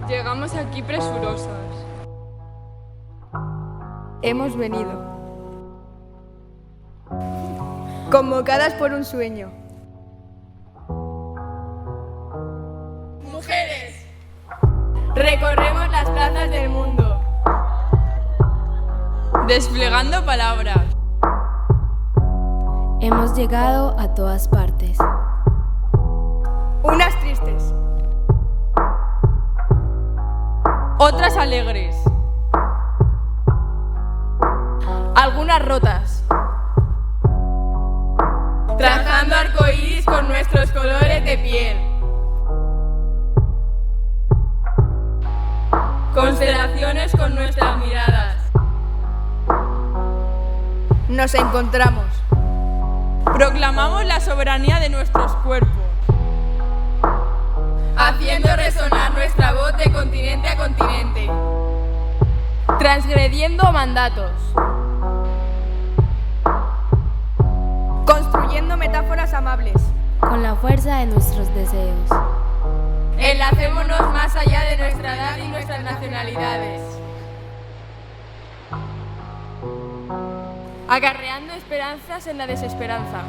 Llegamos aquí presurosas. Hemos venido convocadas por un sueño. Mujeres, recorremos las plazas del mundo, desplegando palabras. Hemos llegado a todas partes. Unas tristes, Otras alegres, algunas rotas, trazando arcoíris con nuestros colores de piel. Constelaciones con nuestras miradas. nos encontramos. Proclamamos la soberanía de nuestros cuerpos, haciendo resonar nuestra voz de continente a continente, Transgrediendo mandatos, construyendo metáforas amables, Con la fuerza de nuestros deseos. enlacémonos más allá de nuestra edad y nuestras nacionalidades, acarreando esperanzas en la desesperanza,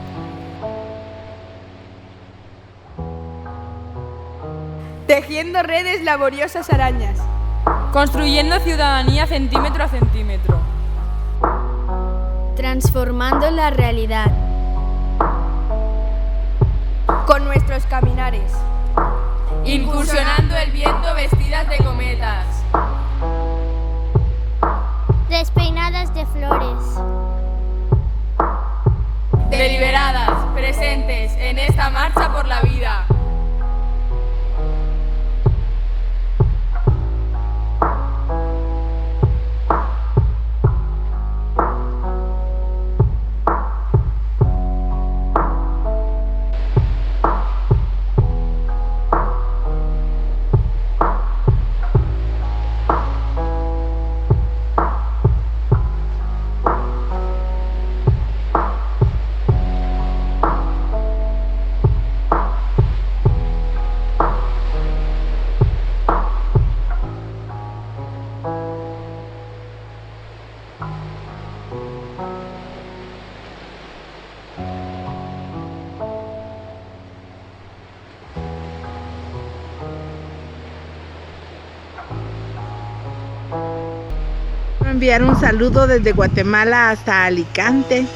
tejiendo redes laboriosas arañas, construyendo ciudadanía centímetro a centímetro, Transformando la realidad. con nuestros caminares, incursionando el viento vestidas de cometas, Despeinadas de flores. deliberadas, presentes en esta marcha por la vida. Enviar un saludo desde Guatemala hasta Alicante,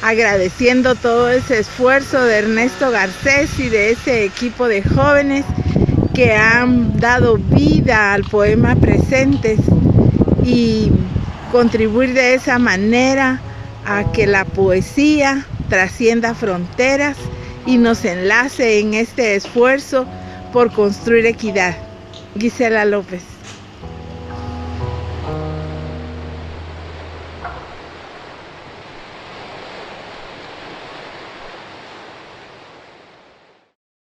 agradeciendo todo ese esfuerzo de Ernesto Garcés y de ese equipo de jóvenes que han dado vida al poema Presentes y contribuir de esa manera a que la poesía trascienda fronteras y nos enlace en este esfuerzo por construir equidad. Gisela López.